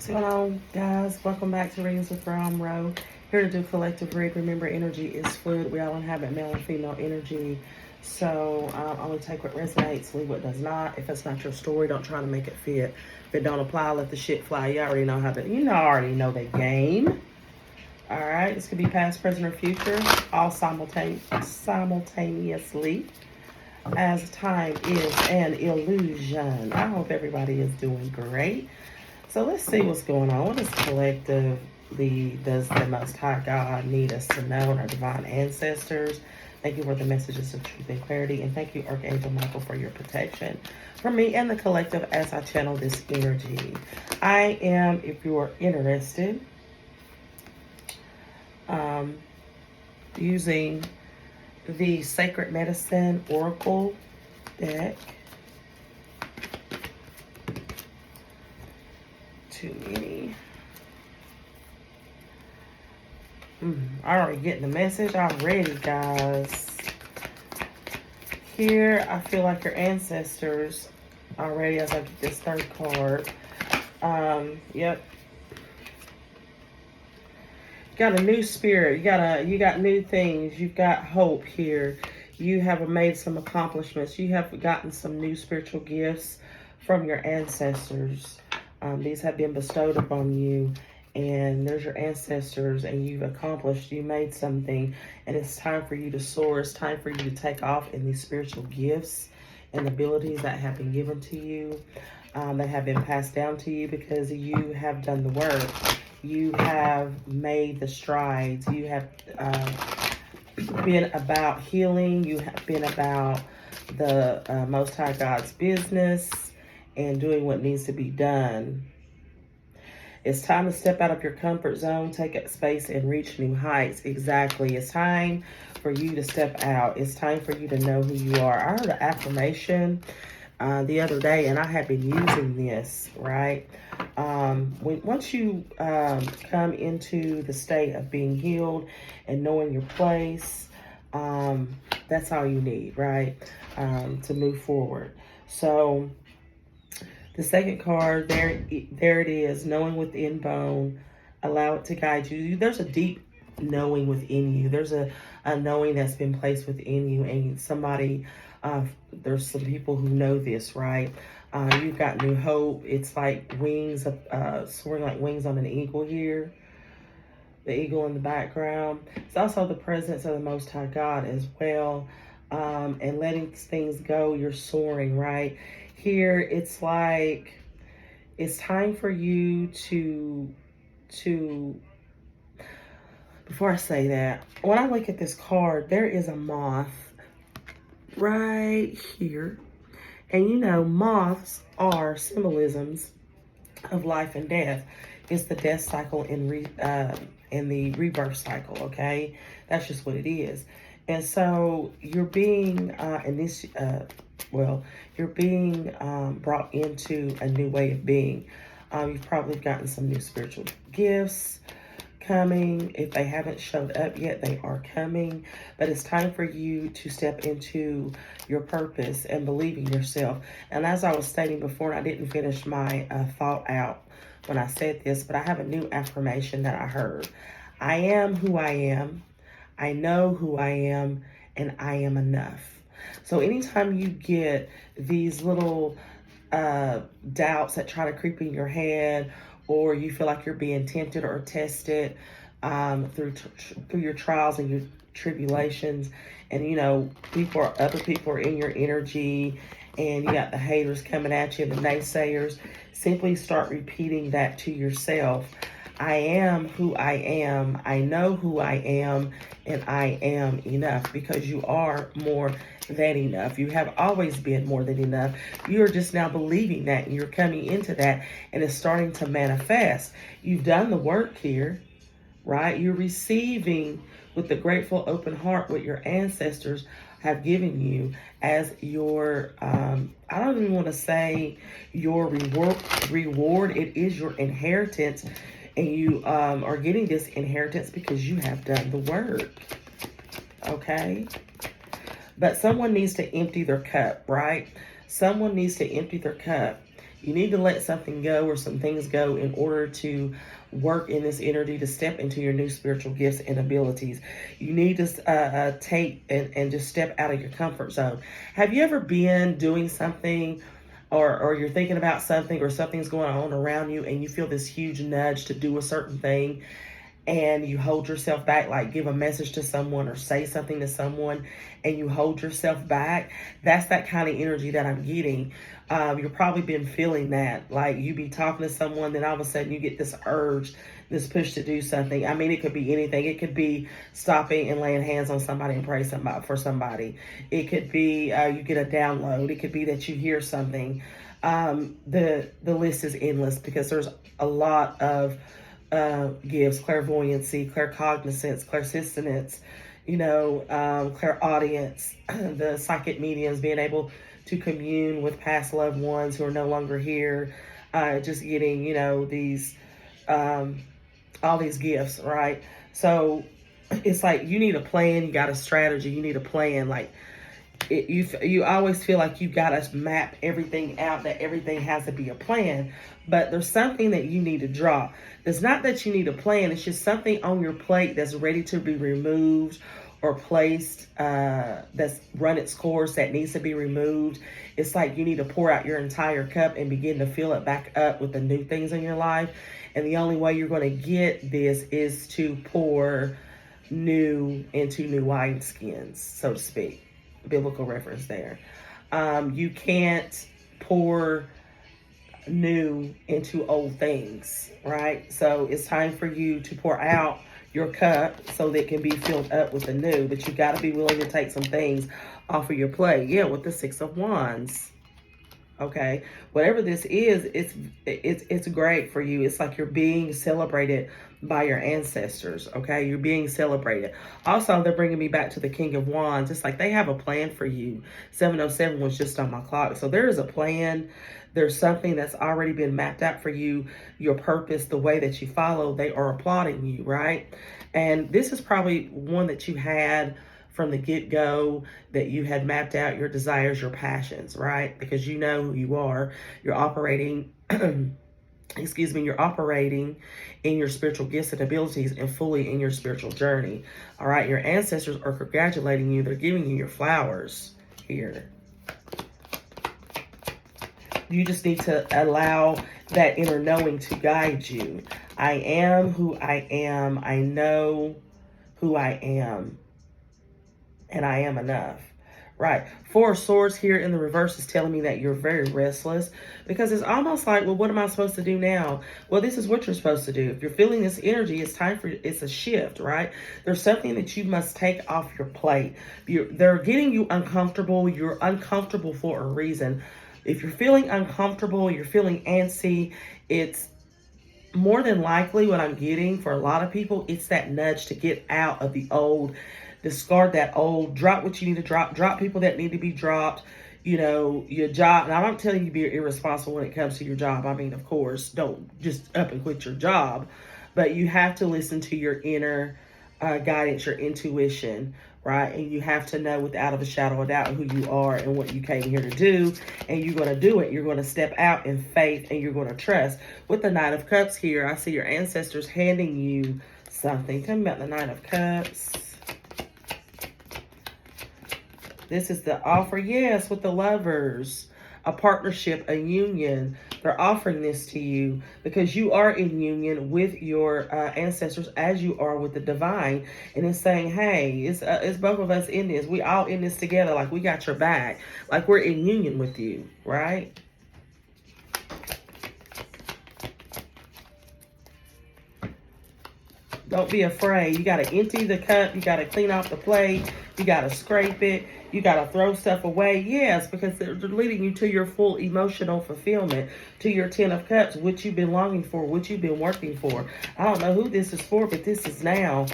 What's going on, guys? Welcome back to Readings with Ro. Here to do collective read. Remember, energy is fluid. We all inhabit male and female energy. So only take what resonates, leave what does not. If it's not your story, don't try to make it fit. If it don't apply, let the shit fly. You already know already know the game. All right, this could be past, present, or future, all simultaneously, as time is an illusion. I hope everybody is doing great. So let's see what's going on. What is collectively does the Most High God need us to know, and our divine ancestors? Thank you for the messages of truth and clarity. And thank you, Archangel Michael, for your protection for me and the collective as I channel this energy. I am, if you are interested, using the Sacred Medicine Oracle deck. Too many. I already getting the message already, guys. Here, I feel like your ancestors already, as I get this third card. Yep. Got a new spirit. You got new things. You've got hope here. You have made some accomplishments. You have gotten some new spiritual gifts from your ancestors. These have been bestowed upon you, and there's your ancestors, and you've accomplished, you made something, and it's time for you to soar. It's time for you to take off in these spiritual gifts and abilities that have been given to you, that have been passed down to you, because you have done the work. You have made the strides. You have been about healing. You have been about the Most High God's business and doing what needs to be done. It's time to step out of your comfort zone, take up space, and reach new heights. Exactly. It's time for you to step out. It's time for you to know who you are. I heard an affirmation the other day, and I have been using this, right? Once you come into the state of being healed and knowing your place, that's all you need, right? To move forward. So the second card, there it is, knowing within bone, allow it to guide you. There's a deep knowing within you. There's a knowing that's been placed within you, and somebody, there's some people who know this, right? You've got new hope. It's like wings, soaring like wings on an eagle here. The eagle in the background. It's also the presence of the Most High God as well. And letting things go, you're soaring, right? Here, it's like, it's time for you to, before I say that, when I look at this card, there is a moth right here. And you know, moths are symbolisms of life and death. It's the death cycle and the rebirth cycle, okay? That's just what it is. And so you're being you're being brought into a new way of being. You've probably gotten some new spiritual gifts coming. If they haven't showed up yet, they are coming. But it's time for you to step into your purpose and believe in yourself. And as I was stating before, and I didn't finish my thought out when I said this, but I have a new affirmation that I heard. I am who I am. I know who I am, and I am enough. So anytime you get these little doubts that try to creep in your head, or you feel like you're being tempted or tested through your trials and your tribulations, and you know, other people are in your energy, and you got the haters coming at you, the naysayers, simply start repeating that to yourself. I am who I am. I know who I am, and I am enough, because you are more than enough. You have always been more than enough. You're just now believing that, and you're coming into that, and it's starting to manifest. You've done the work here, right? You're receiving with a grateful, open heart what your ancestors have given you as your, I don't even want to say your reward. It is your inheritance. And you are getting this inheritance because you have done the work. Okay? But someone needs to empty their cup, right? Someone needs to empty their cup. You need to let something go or some things go in order to work in this energy to step into your new spiritual gifts and abilities. You need to take and just step out of your comfort zone. Have you ever been doing something, or you're thinking about something, or something's going on around you and you feel this huge nudge to do a certain thing, and you hold yourself back, like give a message to someone or say something to someone, and you hold yourself back? That's that kind of energy that I'm getting. You've probably been feeling that, like you be talking to someone, then all of a sudden you get this urge, this push to do something. I mean, it could be anything. It could be stopping and laying hands on somebody and pray for somebody. It could be you get a download. It could be that you hear something. The list is endless because there's a lot of gives: clairvoyancy, claircognizance, clairsentience, clairaudience, the psychic mediums, being able to commune with past loved ones who are no longer here, just getting, these, all these gifts, right? So it's like you need a plan, you got a strategy, you need a plan. Like you always feel like you got to map everything out, that everything has to be a plan, but there's something that you need to drop. It's not that you need a plan, it's just something on your plate that's ready to be removed or placed, that's run its course, that needs to be removed. It's like you need to pour out your entire cup and begin to fill it back up with the new things in your life. And the only way you're going to get this is to pour new into new wineskins, so to speak. Biblical reference there. You can't pour new into old things, right? So it's time for you to pour out your cup so that it can be filled up with the new, but you got to be willing to take some things off of your plate. Yeah, with the Six of Wands. Okay, whatever this is, it's great for you. It's like you're being celebrated by your ancestors. Okay, you're being celebrated. Also, they're bringing me back to the King of Wands. It's like they have a plan for you. 7:07 was just on my clock, so there is a plan. There's something that's already been mapped out for you. Your purpose, the way that you follow, they are applauding you, right? And this is probably one that you had from the get-go, that you had mapped out your desires, your passions, right? Because you know who you are. You're operating, you're operating in your spiritual gifts and abilities and fully in your spiritual journey. All right, your ancestors are congratulating you. They're giving you your flowers here. You just need to allow that inner knowing to guide you. I am who I am. I know who I am. And I am enough. Right. Four of Swords here in the reverse is telling me that you're very restless, because it's almost like, well, what am I supposed to do now? Well, this is what you're supposed to do. If you're feeling this energy, it's a shift, right? There's something that you must take off your plate. They're getting you uncomfortable. You're uncomfortable for a reason. If you're feeling uncomfortable, you're feeling antsy, it's more than likely what I'm getting for a lot of people, it's that nudge to get out of the old, discard that old, drop what you need to drop people that need to be dropped, your job. And I'm not telling you to be irresponsible when it comes to your job. I mean, of course, don't just up and quit your job, but you have to listen to your inner guidance, your intuition, right? And you have to know without a shadow of doubt who you are and what you came here to do. And you're going to do it. You're going to step out in faith and you're going to trust. With the Knight of Cups here, I see your ancestors handing you something. Tell me about the Knight of Cups. This is the offer, yes, with the Lovers. A partnership, a union. They're offering this to you because you are in union with your ancestors as you are with the divine. And it's saying, hey, it's both of us in this. We all in this together. Like, we got your back. Like, we're in union with you, right? Don't be afraid. You got to empty the cup. You got to clean off the plate. You got to scrape it. You got to throw stuff away. Yes, because they're leading you to your full emotional fulfillment, to your 10 of Cups, which you've been longing for, which you've been working for. I don't know who this is for, but this is now.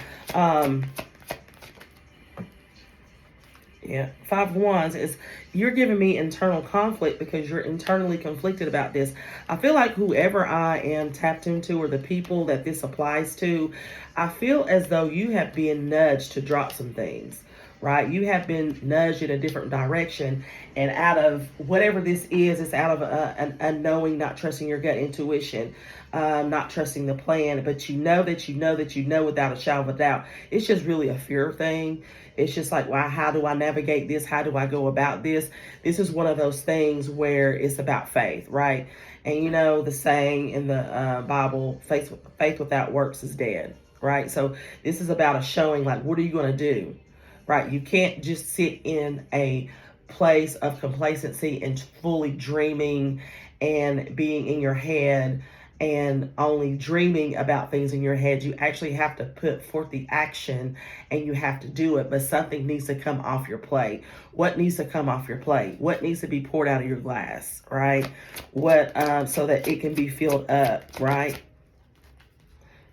Yeah, Five of Wands is, you're giving me internal conflict because you're internally conflicted about this. I feel like whoever I am tapped into, or the people that this applies to, I feel as though you have been nudged to drop some things. right? You have been nudged in a different direction, and out of whatever this is, it's out of an unknowing, not trusting your gut intuition, not trusting the plan, but you know that you know that you know without a shadow of a doubt. It's just really a fear thing. It's just like, wow, how do I navigate this? How do I go about this? This is one of those things where it's about faith, right? And you know the saying in the Bible, faith without works is dead, right? So this is about a showing, like, what are you going to do? Right? You can't just sit in a place of complacency and fully dreaming and being in your head and only dreaming about things in your head. You actually have to put forth the action and you have to do it, but something needs to come off your plate. What needs to come off your plate? What needs to be poured out of your glass, right? What, so that it can be filled up, right?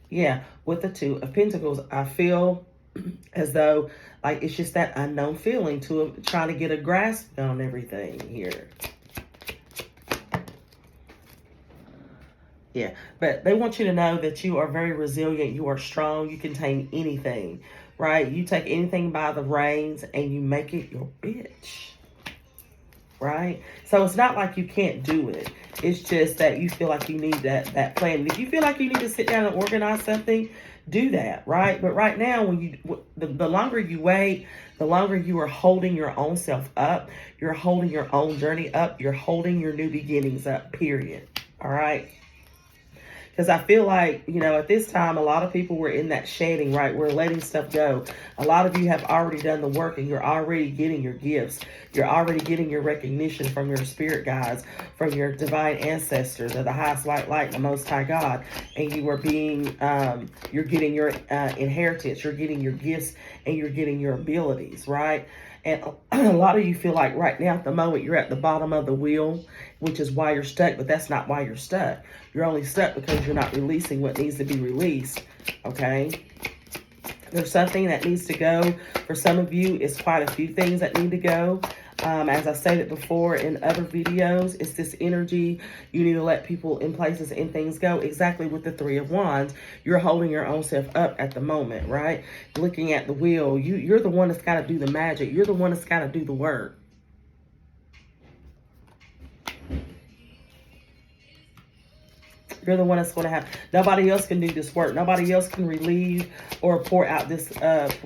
Yeah, with the Two of Pentacles, I feel as though like it's just that unknown feeling to trying to get a grasp on everything here. Yeah, but they want you to know that you are very resilient. You are strong. You contain anything, right? You take anything by the reins and you make it your bitch, right? So it's not like you can't do it. It's just that you feel like you need that plan. And if you feel like you need to sit down and organize something, do that, right? But right now, when the longer you wait, the longer you are holding your own self up, you're holding your own journey up, you're holding your new beginnings up, period. All right? Because I feel like, you know, at this time, a lot of people were in that shedding, right? We're letting stuff go. A lot of you have already done the work and you're already getting your gifts. You're already getting your recognition from your spirit guides, from your divine ancestors, or the highest light, the most high God. And you are being, you're getting your inheritance, you're getting your gifts, and you're getting your abilities, right? And a lot of you feel like right now at the moment you're at the bottom of the wheel, which is why you're stuck, but that's not why you're stuck. You're only stuck because you're not releasing what needs to be released, okay? There's something that needs to go. For some of you, it's quite a few things that need to go. As I stated before in other videos, it's this energy. You need to let people in places and things go. Exactly with the Three of Wands, you're holding your own self up at the moment, right? Looking at the wheel, you're the one that's got to do the magic. You're the one that's got to do the work. You're the one that's going to have, nobody else can do this work. Nobody else can relieve or pour out this,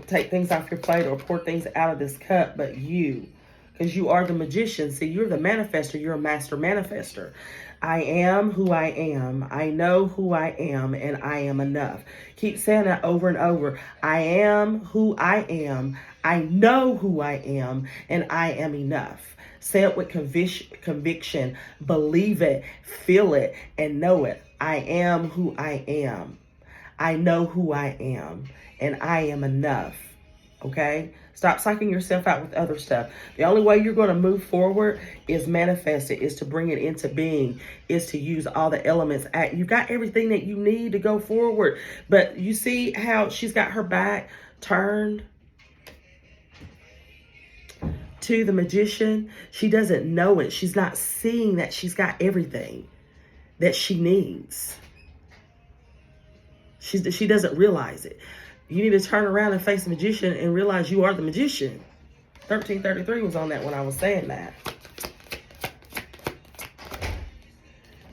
take things off your plate or pour things out of this cup but you. Because you are the magician. See, you're the manifester. You're a master manifester. I am who I am. I know who I am, and I am enough. Keep saying that over and over. I am who I am. I know who I am, and I am enough. Say it with conviction. Believe it, feel it, and know it. I am who I am. I know who I am, and I am enough. Okay? Stop psyching yourself out with other stuff. The only way you're going to move forward is manifest it, is to bring it into being, is to use all the elements. You got everything that you need to go forward. But you see how she's got her back turned to the magician? She doesn't know it. She's not seeing that she's got everything that she needs. She doesn't realize it. You need to turn around and face the magician and realize you are the magician. 1333 was on that when I was saying that.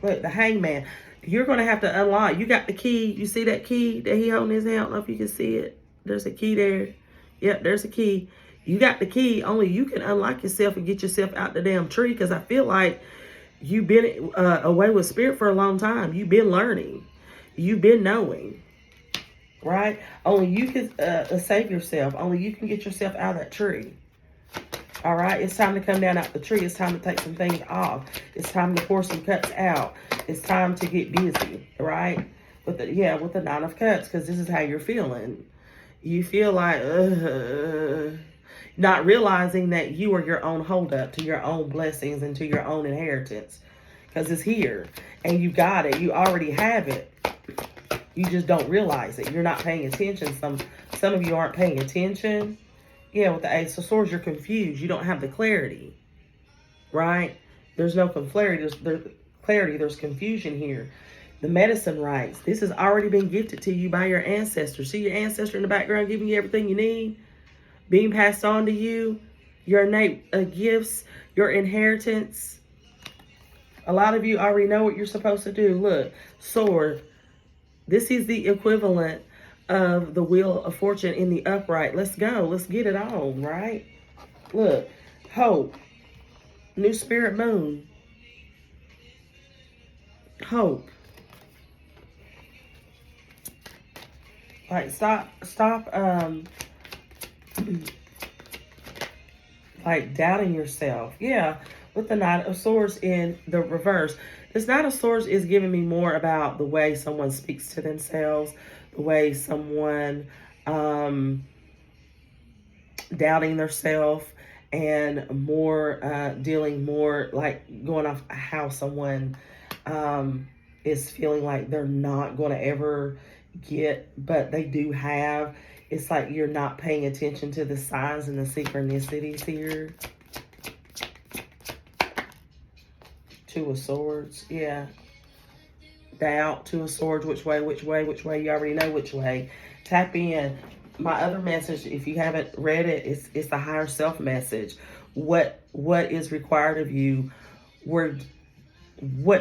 Look, the hangman. You're going to have to unlock. You got the key. You see that key that he holding in his hand? I don't know if you can see it. There's a key there. Yep, there's a key. You got the key. Only you can unlock yourself and get yourself out the damn tree. Because I feel like you've been away with spirit for a long time. You've been learning. You've been knowing. Right? Only you can save yourself. Only you can get yourself out of that tree. All right? It's time to come down out the tree. It's time to take some things off. It's time to pour some cups out. It's time to get busy. Right? With the Nine of Cups. Because this is how you're feeling. You feel like, not realizing that you are your own holdup to your own blessings and to your own inheritance. Because it's here. And you got it. You already have it. You just don't realize it. You're not paying attention. Some of you aren't paying attention. Yeah, with the Ace of Swords, you're confused. You don't have the clarity. Right? There's no clarity. There's confusion here. The medicine rights. This has already been gifted to you by your ancestors. See your ancestor in the background giving you everything you need? being passed on to you, your innate gifts, your inheritance. A lot of you already know what you're supposed to do. Look, sword. This is the equivalent of the wheel of fortune in the upright. Let's go. Let's get it on, right? Look, hope. New spirit moon. Hope. Like, stop, like, doubting yourself. Yeah, with the Knight of Swords in the reverse. This Knight of Swords is giving me more about the way someone speaks to themselves, the way someone doubting themselves, and more dealing more, like, going off how someone is feeling like they're not going to ever get, but they do have. It's like you're not paying attention to the signs and the synchronicities here. Two of Swords, yeah. Doubt, Two of Swords, which way, which way, which way? You already know which way. Tap in. My other message, if you haven't read it, it's the higher self message. What is required of you? What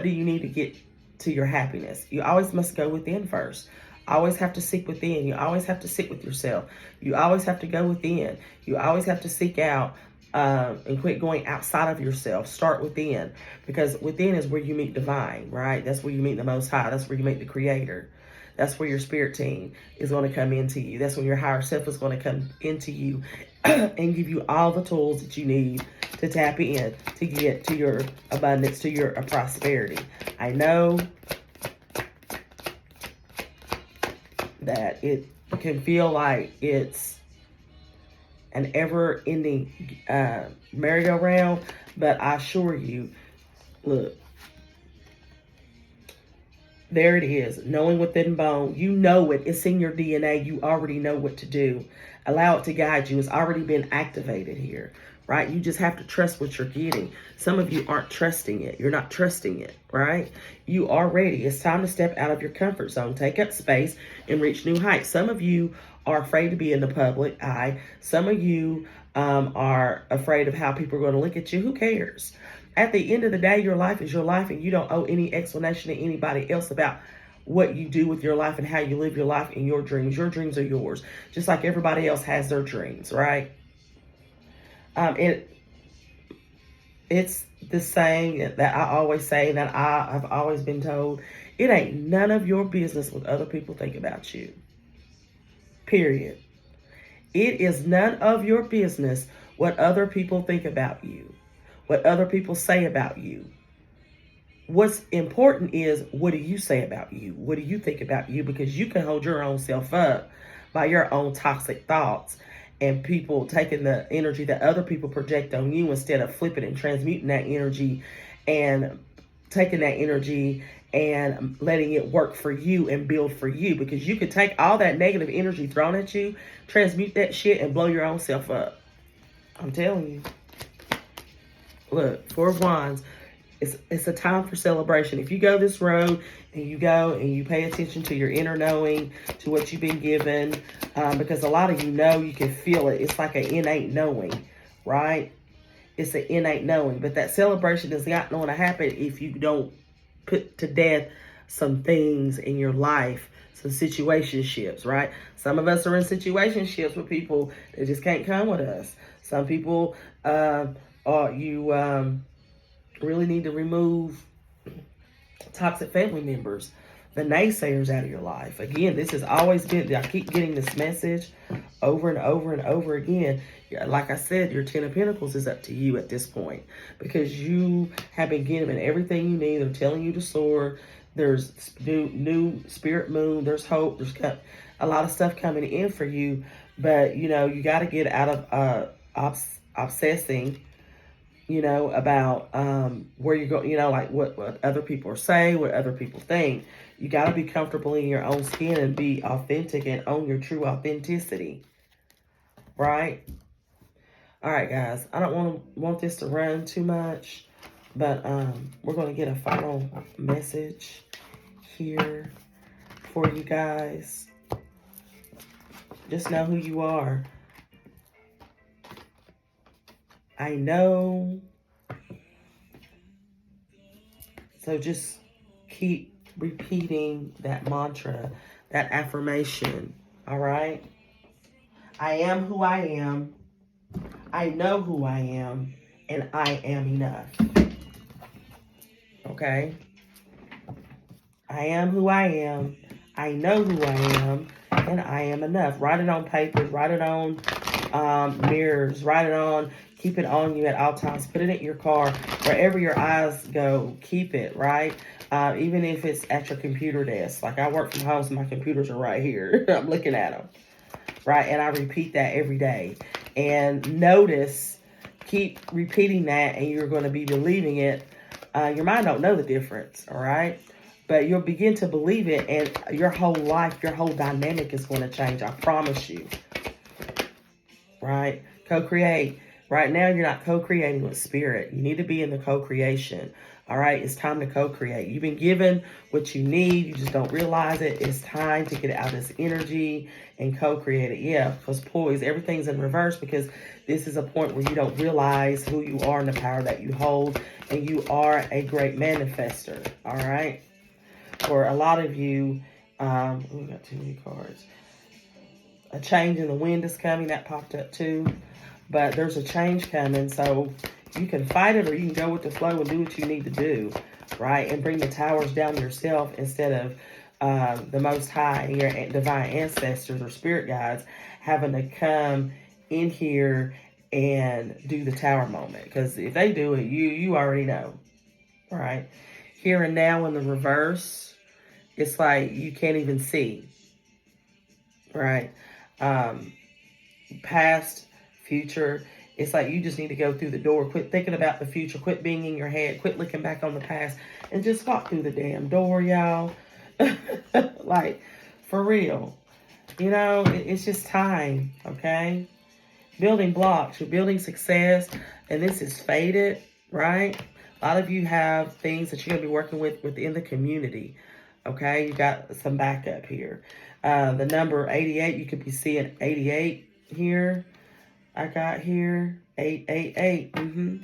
do you need to get to your happiness? You always must go within first. Always have to seek within. You always have to sit with yourself. You always have to go within. You always have to seek out and quit going outside of yourself. Start within, because within is where you meet divine, right? That's where you meet the Most High. That's where you meet the Creator. That's where your spirit team is going to come into you. That's when your higher self is going to come into you and give you all the tools that you need to tap in to get to your abundance, to your prosperity. I know that it can feel like it's an ever-ending merry-go-round, but I assure you, look, there it is, knowing within bone. You know it. It's in your DNA. You already know what to do. Allow it to guide you. It's already been activated here, right? You just have to trust what you're getting. Some of you aren't trusting it. You're not trusting it, right? You are ready. It's time to step out of your comfort zone. Take up space and reach new heights. Some of you are afraid to be in the public eye. Some of you are afraid of how people are going to look at you. Who cares? At the end of the day, your life is your life, and you don't owe any explanation to anybody else about what you do with your life and how you live your life and your dreams. Your dreams are yours, just like everybody else has their dreams, right? It's the saying that I always say, that I've always been told: it ain't none of your business what other people think about you. Period. It is none of your business what other people think about you, what other people say about you. What's important is, what do you say about you? What do you think about you? Because you can hold your own self up by your own toxic thoughts, and people taking the energy that other people project on you instead of flipping and transmuting that energy and taking that energy and letting it work for you and build for you. Because you could take all that negative energy thrown at you, transmute that shit, and blow your own self up. I'm telling you. Look, Four of Wands. It's a time for celebration. If you go this road and you go and you pay attention to your inner knowing, to what you've been given, because a lot of you know, you can feel it. It's like an innate knowing, right? It's an innate knowing. But that celebration is not going to happen if you don't put to death some things in your life, some situationships, right? Some of us are in situationships with people that just can't come with us. Some people really need to remove toxic family members, the naysayers out of your life. Again, this has always been, I keep getting this message over and over and over again. Like I said, your Ten of Pentacles is up to you at this point, because you have been given everything you need. They're telling you to soar. There's new spirit moon. There's hope. There's a lot of stuff coming in for you, but you know, you got to get out of obsessing, you know, about where you're going, you know, like what other people say, what other people think. You got to be comfortable in your own skin and be authentic and own your true authenticity, right? All right, guys, I don't want this to run too much, but we're going to get a final message here for you guys. Just know who you are. I know. So just keep repeating that mantra, that affirmation. All right. I am who I am. I know who I am. And I am enough. Okay. I am who I am. I know who I am. And I am enough. Write it on paper. Write it on mirrors. Write it on. Keep it on you at all times. Put it in your car. Wherever your eyes go, keep it, right? Even if it's at your computer desk. Like I work from home, so my computers are right here. I'm looking at them, right? And I repeat that every day. And notice, keep repeating that, and you're going to be believing it. Your mind don't know the difference, all right? But you'll begin to believe it, and your whole life, your whole dynamic is going to change. I promise you, right? Co-create. Right now, you're not co-creating with spirit. You need to be in the co-creation. All right, it's time to co-create. You've been given what you need. You just don't realize it. It's time to get out this energy and co-create it. Yeah, because poise, everything's in reverse because this is a point where you don't realize who you are and the power that you hold. And you are a great manifester. All right. For a lot of you, we got too many cards. A change in the wind is coming. That popped up too. But there's a change coming, so you can fight it or you can go with the flow and do what you need to do, right? And bring the towers down yourself instead of the Most High and your divine ancestors or spirit guides having to come in here and do the tower moment. Because if they do it, you already know, right? Here and now in the reverse, it's like you can't even see, right? Past, future. It's like you just need to go through the door. Quit thinking about the future. Quit being in your head. Quit looking back on the past and just walk through the damn door, y'all. Like, for real. You know, it's just time, okay? Building blocks. You're building success, and this is faded, right? A lot of you have things that you're going to be working with within the community, okay? You got some backup here. The number 88, you could be seeing 88 here. I got here 888,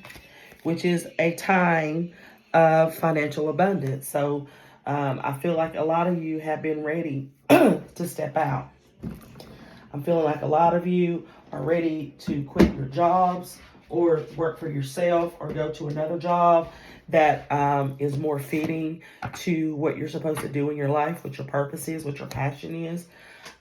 which is a time of financial abundance. So I feel like a lot of you have been ready to step out. I'm feeling like a lot of you are ready to quit your jobs or work for yourself or go to another job that is more fitting to what you're supposed to do in your life, what your purpose is, what your passion is.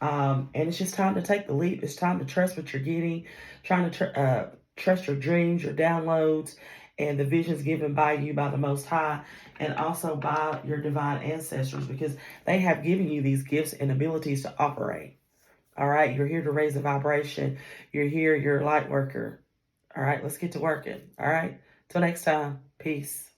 And it's just time to take the leap. It's time to trust what you're getting, trying to trust your dreams, your downloads, and the visions given by you by the Most High, and also by your divine ancestors, because they have given you these gifts and abilities to operate. All right, you're here to raise the vibration. You're here, you're a light worker. All right, let's get to working. All right, till next time, peace.